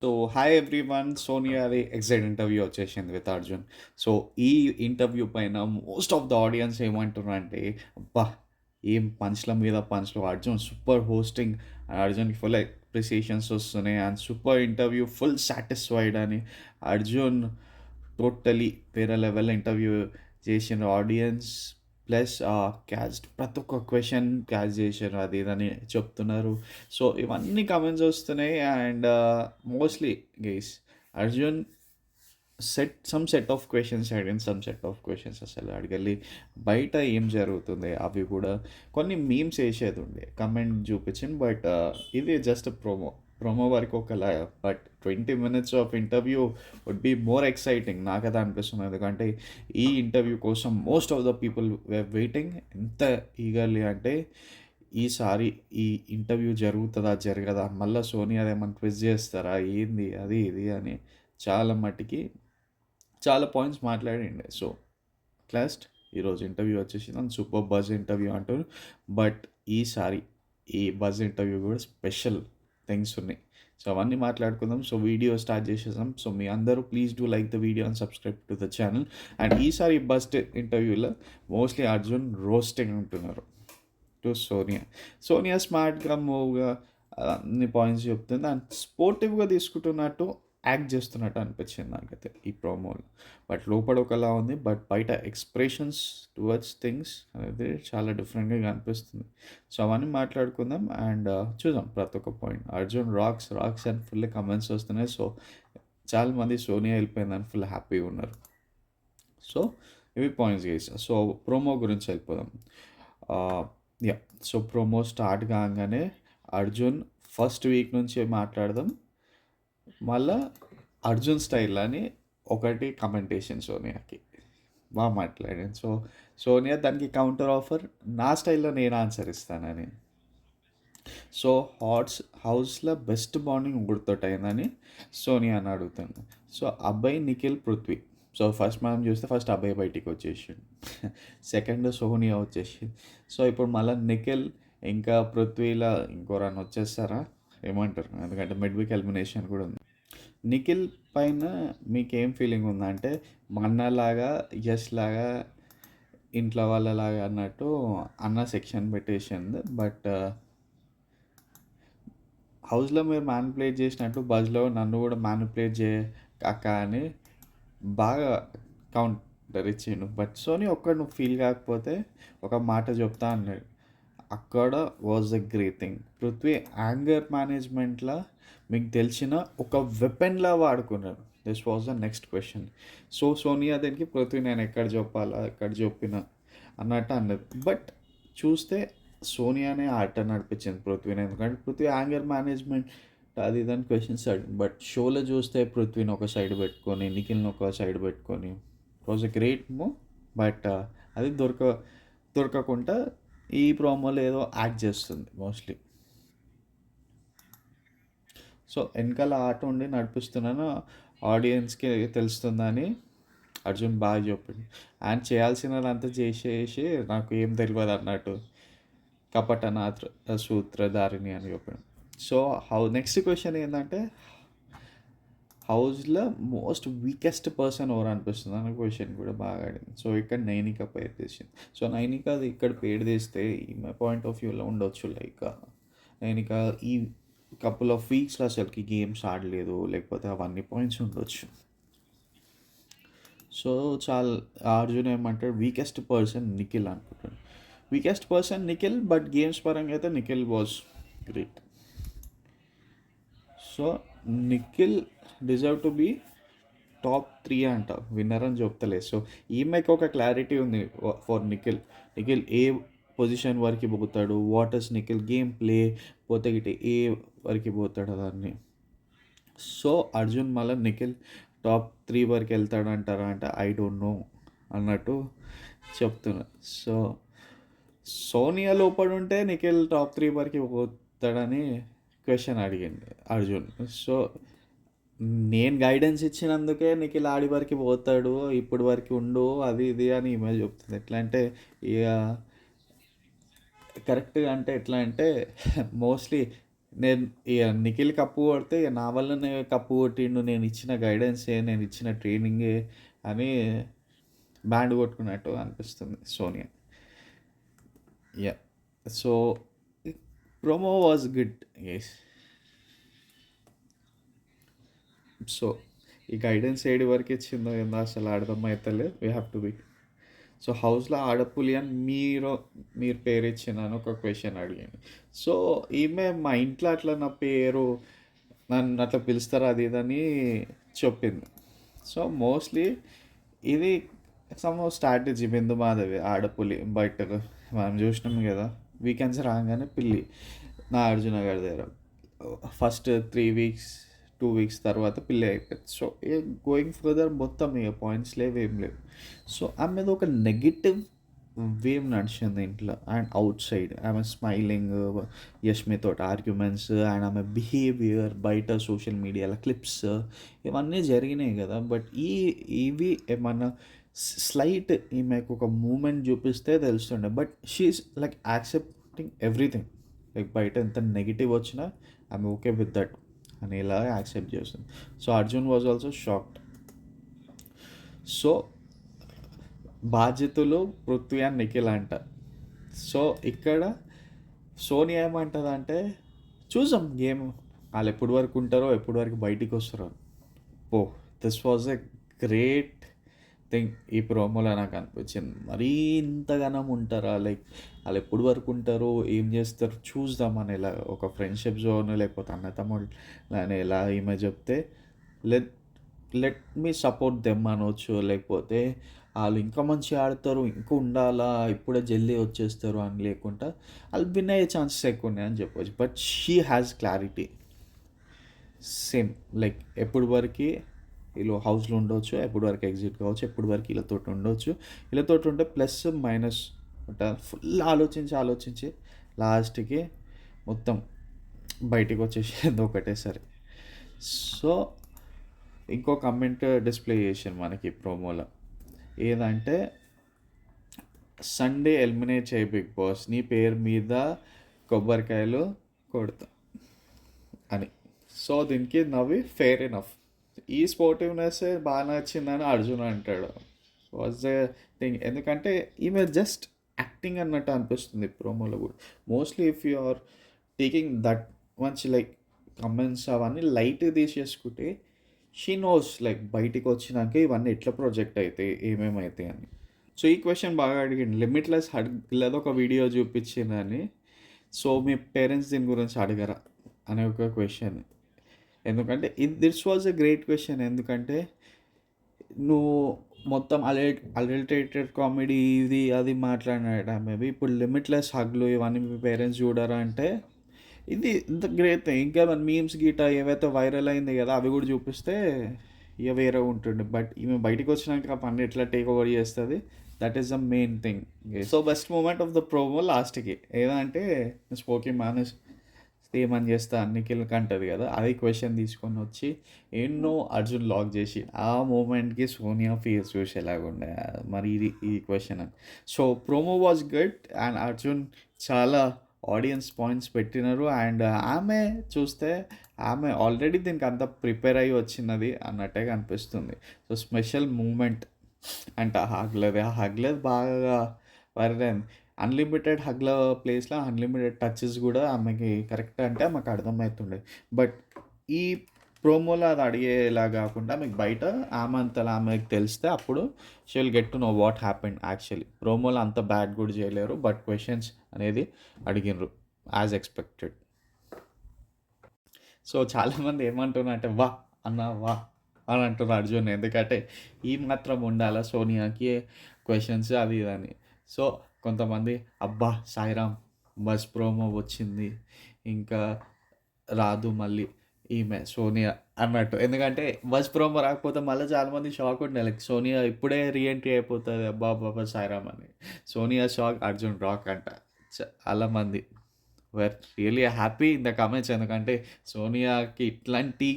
So hi everyone, Sonia అది excite interview వచ్చేసింది with Arjun. So ఈ ఇంటర్వ్యూ పైన మోస్ట్ ఆఫ్ ద ఆడియన్స్ ఏమంటున్నారు అంటే, అబ్బా ఏం పంచ్ల మీద పంచ్లు, అర్జున్ సూపర్ హోస్టింగ్, అర్జున్కి ఫుల్ అప్రిసియేషన్స్ వస్తున్నాయి and super interview, full satisfied అని అర్జున్ టోటలీ వేరే లెవెల్ ఇంటర్వ్యూ చేసిన ఆడియన్స్. ప్లస్ క్యాచ్ ప్రతి ఒక్క క్వశ్చన్ క్యాచ్ చేశారు, అది ఇదని చెప్తున్నారు. సో ఇవన్నీ కమెంట్స్ వస్తున్నాయి and mostly guys Arjun set of questions అడిగిన సమ్ సెట్ ఆఫ్ క్వశ్చన్స్ అసలు అడగలి బయట ఏం జరుగుతుంది అవి కూడా కొన్ని మీమ్స్ వేసేది ఉండే కమెంట్ చూపించింది. బట్ ఇది జస్ట్ ప్రోమో వరకు ఒకలా, but 20 minutes of interview would be more exciting నాకైతే అనిపిస్తుంది. ఎందుకంటే ఈ ఇంటర్వ్యూ కోసం most of the people were waiting. ఎంత ఈగర్లీ అంటే ఈసారి ఈ ఇంటర్వ్యూ జరుగుతుందా జరగదా, మళ్ళీ సోనియా అదేమన్నా ట్విస్ట్ చేస్తారా ఏంది అది ఇది అని చాలా మట్టికి చాలా పాయింట్స్ మాట్లాడిండే. సో లాస్ట్ ఈరోజు ఇంటర్వ్యూ వచ్చేసి నన్ను సూపర్ బజ్ ఇంటర్వ్యూ అంటారు. బట్ ఈసారి ఈ బజ్ ఇంటర్వ్యూ కూడా స్పెషల్ థింగ్స్ ఉన్నాయి. సో అవన్నీ మాట్లాడుకుందాం. సో వీడియో స్టార్ట్ చేసేసాం. సో మీ అందరూ please do like the video and subscribe to the channel. And ఈసారి బస్ట్ ఇంటర్వ్యూలో మోస్ట్లీ అర్జున్ రోస్టింగ్ ఉంటున్నారు టు సోనియా. సోనియా స్మార్ట్గా మూవ్గా అన్ని పాయింట్స్ చెప్తుంది అండ్ స్పోర్టివ్గా తీసుకుంటున్నట్టు యాక్ట్ చేస్తున్నట్టు అనిపించింది నాకైతే ఈ ప్రోమోలో. బట్ లోపల ఒకలా ఉంది, బట్ బయట ఎక్స్ప్రెషన్స్ టువర్డ్స్ థింగ్స్ అనేది చాలా డిఫరెంట్గా కనిపిస్తుంది. సో అవన్నీ మాట్లాడుకుందాం అండ్ చూద్దాం ప్రతి ఒక్క పాయింట్. అర్జున్ రాక్స్ రాక్స్ అని ఫుల్ కమెంట్స్ వస్తున్నాయి. సో చాలామంది సోనియా వెళ్ళిపోయిందని ఫుల్ హ్యాపీగా ఉన్నారు. సో ఇవి పాయింట్స్ గైస్. సో ప్రోమో గురించి వెళ్ళిపోదాం. యా, సో ప్రోమో స్టార్ట్ కాగానే అర్జున్ ఫస్ట్ వీక్ నుంచి మాట్లాడదాం. మళ్ళా అర్జున్ స్టైల్ అని ఒకటి కమెంటేషన్ సోనియాకి బాగా మాట్లాడాను. సో సోనియా దానికి కౌంటర్ ఆఫర్, నా స్టైల్లో నేను ఆన్సర్ ఇస్తానని. సో హౌస్లో బెస్ట్ బాండింగ్ గుర్తొట్టయిందని సోనియా అని అడుగుతాను. సో అబ్బాయి నిఖిల్ పృథ్వీ. సో ఫస్ట్ మనం చూస్తే ఫస్ట్ అబ్బాయి బయటికి వచ్చేసిండు, సెకండ్ సోనియా వచ్చేసింది. సో ఇప్పుడు మళ్ళీ నిఖిల్ ఇంకా పృథ్వీలా ఇంకో రన్ వచ్చేస్తారా ఏమంటారు? ఎందుకంటే మిడ్ వీక్ ఎలిమినేషన్ కూడా ఉంది. నిఖిల్ పైన మీకేం ఫీలింగ్ ఉందంటే, మా అన్నలాగా యష్ లాగా ఇంట్లో వాళ్ళలాగా అన్నట్టు అన్న సెక్షన్ పెట్టేసింది. బట్ హౌస్లో మీరు మ్యానిపులేట్ చేసినట్టు బజ్లో నన్ను కూడా మ్యానిపులేట్ అక్క అని బాగా కౌంటర్ ఇచ్చిండు. బట్ సోనీ ఒక్కడు నువ్వు ఫీల్ కాకపోతే ఒక మాట చెప్తా అన్నాడు. అక్కడ was the great thing. Prithvi anger మేనేజ్మెంట్లో మీకు తెలిసిన ఒక వెపన్లా వాడుకున్నారు. This was the next question. So Sonia దానికి పృథ్వీ నేను ఎక్కడ చెప్పాలా ఎక్కడ చెప్పినా అన్నట్టు అన్నది. బట్ చూస్తే సోనియానే ఆట నడిపించింది పృథ్వీని. ఎందుకంటే పృథ్వీ యాంగర్ మేనేజ్మెంట్ అది దాని క్వశ్చన్స్ అడిగింది. బట్ షోలో చూస్తే పృథ్వీని ఒక సైడ్ పెట్టుకొని నిఖిల్ని ఒక సైడ్ పెట్టుకొని it was a great move. But అది దొరకకుండా ఈ ప్రోమోలో ఏదో యాక్ట్ చేస్తుంది మోస్ట్లీ. సో వెనకాల ఆట ఉండి నడిపిస్తున్నాను, ఆడియన్స్కి తెలుస్తుందని అర్జున్ బాగా చెప్పింది. ఆయన చేయాల్సినదంతా చేసేసి నాకు ఏం తెలియదు అన్నట్టు కపట సూత్రధారిని అని చెప్పాడు. సో నెక్స్ట్ క్వశ్చన్ ఏంటంటే, హౌస్లో మోస్ట్ వీకెస్ట్ పర్సన్ ఎవరు అనిపిస్తుంది అనే క్వశ్చన్ కూడా బాగా అడిగింది. సో ఇక్కడ నైనిక పేరు తీసింది. సో నైనిక అది ఇక్కడ పేరు తీస్తే ఈ మై పాయింట్ ఆఫ్ వ్యూలో ఉండొచ్చు. లైక్ నైనిక ఈ కపుల్ ఆఫ్ వీక్స్లో అసలుకి గేమ్స్ ఆడలేదు, లేకపోతే అవన్నీ పాయింట్స్ ఉండొచ్చు. సో చాలా అర్జున్ ఏమంటాడు, వీకెస్ట్ పర్సన్ నిఖిల్ అనుకుంటాడు. Weakest person Nikhil, but games పరంగా అయితే Nikhil was great. So Nikhil deserve to be top 3 అంట, విన్నర్ అని చెప్తలేదు. సో ఈమెకి ఒక క్లారిటీ ఉంది for Nikhil. Nikhil A position వరకు పోతాడు, what is Nikhil game play, పోతే గిట్టే ఏ వరకు పోతాడు అదాన్ని. సో అర్జున్ మళ్ళీ నిఖిల్ టాప్ 3 వరకు వెళ్తాడంటారా అంటే ఐ డోంట్ నో అన్నట్టు చెప్తున్నా. సో సోనియా లోపల ఉంటే నిఖిల్ టాప్ 3 వరకు పోతాడని క్వశ్చన్ అడిగింది అర్జున్. సో నేను గైడెన్స్ ఇచ్చినందుకే నిఖిల్ ఆడి వరకు పోతాడు, ఇప్పుడు వరకు ఉండు అది ఇది అని ఈమెయిల్ చెప్తుంది. ఎట్లా అంటే ఇక కరెక్ట్గా అంటే ఎట్లా అంటే మోస్ట్లీ నేను ఇక నిఖిల్ కప్పు కొడితే ఇక నా వల్లనే కప్పు కొట్టిండు, నేను ఇచ్చిన గైడెన్సే, నేను ఇచ్చిన ట్రైనింగే అని బ్యాండ్ కొట్టుకున్నట్టు అనిపిస్తుంది Sonia. Yeah. So promo was good. Yes. So ఈ గైడెన్స్ ఏడి వరకు ఇచ్చిందో ఏందో అసలు అర్థమవుతలేదు. We have to be. So హౌస్లో ఆడపులి అని మీరు పేరు ఇచ్చినాను ఒక క్వశ్చన్ అడిగాను. సో ఈమె మా ఇంట్లో అట్లా నా పేరు నన్ను అట్లా పిలుస్తారు అది ఇదని చెప్పింది. సో మోస్ట్లీ ఇది సమ్ స్ట్రాటజీ బిందు మాధవి ఆడపులి. బట్ మనం చూసినాం కదా, వీకెండ్స్ రాగానే పిల్లి నాగార్జున గారి దగ్గర ఫస్ట్ 3 వీక్స్ 2 వీక్స్ తర్వాత పిల్లి అయిపోయింది. సో ఇక గోయింగ్ ఫర్దర్ మొత్తం ఇక పాయింట్స్ లేవు, ఏం లేవు. సో ఆమె మీద ఒక నెగిటివ్ వేవ్ నడిచింది ఇంట్లో అండ్ అవుట్ సైడ్. ఆమె స్మైలింగ్, యష్మితో ఆర్గ్యుమెంట్స్ అండ్ ఆమె బిహేవియర్ బయట సోషల్ మీడియాలో క్లిప్స్ ఇవన్నీ జరిగినాయి కదా. బట్ ఇవి ఏమన్నా స్లైట్ ఈమెకు ఒక మూమెంట్ చూపిస్తే తెలుస్తుండే. But she's like accepting everything. Like బయట ఎంత నెగిటివ్ వచ్చినా ఆమె ఓకే విత్ దట్ అని ఇలా యాక్సెప్ట్ చేస్తుంది. So Arjun was also shocked. So బాధ్యతలు పృథ్వీ అండ్ నిఖిల్ అంట. సో ఇక్కడ సోనియా ఏమంటుందంటే చూసాం గేమ్, వాళ్ళు ఎప్పటి వరకు ఉంటారో ఎప్పటి వరకు బయటికి వస్తారో. Oh this was a great thing ఈ ప్రోమోలో నాకు అనిపించింది. మరీ ఇంతగానం ఉంటారా, లైక్ వాళ్ళు ఎప్పటి వరకు ఉంటారో ఏం చేస్తారు చూద్దామని ఇలా ఒక ఫ్రెండ్షిప్ జోన్ లేకపోతే అన్నతమ్ముళ్ళు అని ఎలా ఈమె చెప్తే let let me support them అనవచ్చు. లేకపోతే వాళ్ళు ఇంకా మంచిగా ఆడతారు, ఇంకా ఉండాలా, ఇప్పుడే జల్దీ వచ్చేస్తారు అని లేకుండా వాళ్ళు విన్ అయ్యే ఛాన్సెస్ ఎక్కువ ఉన్నాయని చెప్పవచ్చు. But she has clarity. Same like ఎప్పటి వరకు వీళ్ళు హౌస్లో ఉండవచ్చు, ఎప్పటి వరకు ఎగ్జిట్ కావచ్చు, ఎప్పటి వరకు వీళ్ళతో ఉండవచ్చు. వీళ్ళతో ఉంటే ప్లస్ మైనస్ ఉంటారు. ఫుల్ ఆలోచించి లాస్ట్కి మొత్తం బయటికి వచ్చేసేది ఒకటేసారి. సో ఇంకో కమెంట్ డిస్ప్లే చేసాను మనకి ప్రోమోలో. ఏదంటే సండే ఎలిమినేట్ చేయి బిగ్ బాస్, నీ పేరు మీద కొబ్బరికాయలు కొడతా అని. సో దీనికి నవ్వి ఫెయిర్ ఎనఫ్. ఈ స్పోర్టివ్నెస్ బాగా నచ్చిందని అర్జున్ అంటాడు. Was the thing. ఎందుకంటే ఈమె జస్ట్ యాక్టింగ్ అన్నట్టు అనిపిస్తుంది ప్రోమోలో కూడా. Mostly if you are taking that much like comments అవన్నీ లైట్ తీసేసుకుంటే షీ నోస్ లైక్ బయటికి వచ్చినాక ఇవన్నీ ఎట్లా ప్రొజెక్ట్ అవుతాయి, ఏమేమవుతాయి అని. సో ఈ క్వశ్చన్ బాగా అడిగింది. లిమిట్లెస్ అడగలేదు ఒక వీడియో చూపించిందని. సో మీ పేరెంట్స్ దీని గురించి అడగరా అనే ఒక క్వశ్చన్. ఎందుకంటే this was a great question. ఎందుకంటే నువ్వు మొత్తం అడల్టరేటెడ్ కామెడీ ఇది అది మాట్లాడినాడు మేబీ. ఇప్పుడు లిమిట్లెస్ హగ్లు ఇవన్నీ మీ పేరెంట్స్ చూడరా అంటే ఇది ఇంత గ్రేట్ థింగ్. ఇంకా మన మీమ్స్ గీట ఏవైతే వైరల్ అయింది కదా అవి కూడా చూపిస్తే ఇక వేరే ఉంటుండే. బట్ ఈమె బయటకు వచ్చినాక ఆ పని ఎట్లా టేక్ ఓవర్ చేస్తుంది, that is the main thing. So best moment of the promo లాస్ట్కి ఏదంటే స్పోకీ మానస్ ఏమని చేస్తా నిఖిల్కి అంటది కదా, అది క్వశ్చన్ తీసుకొని వచ్చి ఎన్నో అర్జున్ లాక్ చేసి ఆ మూమెంట్కి సోనియా ఫేస్ చూసి ఎలాగుండే మరి ఇది ఈ క్వశ్చన్ అని. So promo was good and Arjun చాలా ఆడియన్స్ పాయింట్స్ పెట్టినారు. అండ్ ఆమె చూస్తే ఆమె ఆల్రెడీ దీనికి అంత ప్రిపేర్ అయ్యి వచ్చినది అన్నట్టే కనిపిస్తుంది. సో స్పెషల్ మూమెంట్ అంటే ఆ హగ్లేదు బాగా వైరల్. అన్లిమిటెడ్ హగ్ల ప్లేస్లో అన్లిమిటెడ్ టచెస్ కూడా ఆమెకి కరెక్ట్ అంటే మాకు అర్థమవుతుండే. బట్ ఈ ప్రోమోలో అది అడిగేలా కాకుండా మీకు బయట ఆమె అంతలా ఆమెకు తెలిస్తే అప్పుడు she will get to know what happened actually. ప్రోమోలో అంత బ్యాడ్ కూడా చేయలేరు, బట్ క్వశ్చన్స్ అనేది అడిగినరు యాజ్ ఎక్స్పెక్టెడ్. సో చాలామంది ఏమంటున్నారంటే వా అన్న వా అని అంటున్నారు అర్జున్. ఎందుకంటే ఈ మాత్రం ఉండాలా సోనియాకి క్వశ్చన్స్ అది ఇదని. సో కొంతమంది అబ్బా సాయిరామ్ బస్ ప్రోమో వచ్చింది ఇంకా రాదు మళ్ళీ ఈమె సోనియా అన్నట్టు. ఎందుకంటే బస్ ప్రోమో రాకపోతే మళ్ళీ చాలామంది షాక్ ఉండే లైక్ సోనియా ఇప్పుడే రీఎంట్రీ అయిపోతుంది అబ్బా బాబా సాయిరామ్ అని. సోనియా షాక్, అర్జున్ రాక్ అంట. చాలామంది were really happy in the comments. ఎందుకంటే సోనియాకి ఇట్లాంటి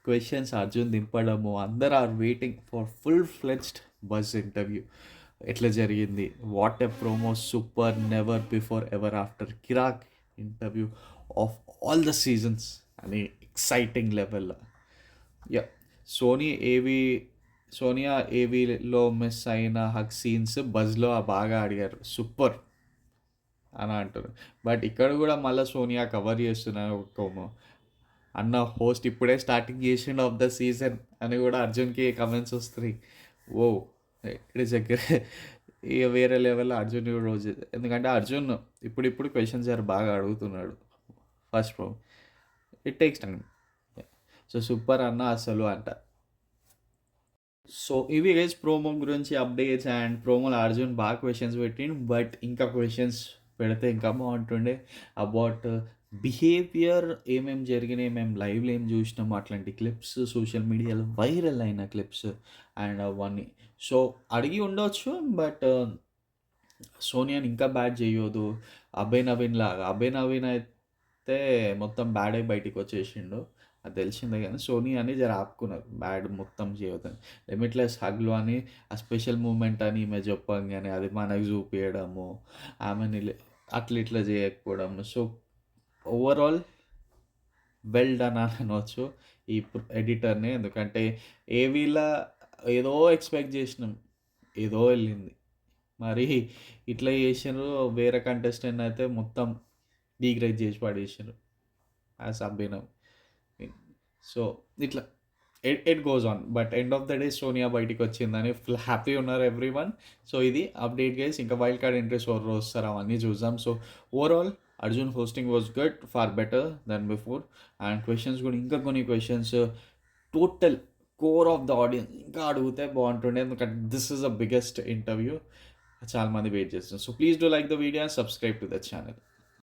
క్వశ్చన్స్ అర్జున్ దింపడము, అందరు are waiting for full fledged buzz interview. ఎట్లా జరిగింది, what a promo, super, never before ever after, కిరాక్ interview, of all the seasons అని ఎక్సైటింగ్ లెవెల్లో. యా సోనీ ఏవి సోనియా ఏవీలో మిస్ అయిన హగ్ సీన్స్ బజ్లో బాగా అడిగారు, సూపర్ అని అంటారు. బట్ ఇక్కడ కూడా మళ్ళీ సోనియా కవర్ చేస్తున్నారు ఒక్కోమో, అన్న హోస్ట్ ఇప్పుడే స్టార్టింగ్ చేసిండు ఆఫ్ ద సీజన్ అని కూడా అర్జున్కి కమెంట్స్ వస్తున్నాయి. ఓ ఇట్ ఈస్ దగ్గర ఇక వేరే లెవెల్లో అర్జున్ కూడా రోజు, ఎందుకంటే అర్జున్ ఇప్పుడు క్వశ్చన్స్ బాగా అడుగుతున్నాడు first pro, it takes time. So super అన్న అసలు అంట. సో ఇవి గైస్ ప్రోమో గురించి అప్డేట్స్, అండ్ ప్రోమోలో అర్జున్ బాగా క్వశ్చన్స్ పెట్టిండు, బట్ ఇంకా క్వశ్చన్స్ పెడితే ఇంకా బాగుంటుండే అబౌట్ బిహేవియర్, ఏమేమి జరిగినాయి, మేము లైవ్లో ఏం చూసినాము, అట్లాంటి క్లిప్స్ సోషల్ మీడియాలో వైరల్ అయిన క్లిప్స్ అండ్ అవన్నీ. సో అడిగి ఉండొచ్చు, బట్ సోనియాని ఇంకా బ్యాడ్ చేయొద్దు. అభయ్ నవీన్ లాగా, అభయ్ నవీన్ అయితే మొత్తం బ్యాడ్ అయి బయటికి వచ్చేసిండు, అది తెలిసిందే. కానీ సోనియాని జర ఆపుకున్నారు బ్యాడ్ మొత్తం చేయొద్దని. లిమిట్లెస్ హగ్లు అని ఆ స్పెషల్ మూమెంట్ అని ఈమె చెప్పంగానే అది మనకు చూపించడము, ఆమెని అట్లా ఇట్లా చేయకపోవడము. సో ఓవరాల్ వెల్ డన్ అని అనవచ్చు ఈ ఎడిటర్ని, ఎందుకంటే ఏవీలా ఏదో ఎక్స్పెక్ట్ చేసినాం, ఏదో వెళ్ళింది, మరి ఇట్లా చేసినారు. వేరే కంటెస్టెంట్ అయితే మొత్తం డీగ్రేడ్ చేసి పడేసారు యాజ్ అభినవ్. సో ఇట్లా it goes on, but end of the day Sonia బయటికి వచ్చిందని ఫుల్ హ్యాపీ ఉన్నారు ఎవ్రీ వన్. సో ఇది అప్డేట్ గైస్, ఇంకా వైల్డ్ కార్డ్ ఎంట్రీస్ ఎవరు వస్తారు అవన్నీ చూద్దాం. So overall Arjun hosting was good, far better than before. And questions కూడా ఇంకా కొన్ని questions total core of the audience ఇంకా అడిగితే బాగుంటుండే, ఎందుకంటే this is the biggest interview, చాలామంది వెయిట్ చేస్తున్నారు. So please do like the video and subscribe to the channel.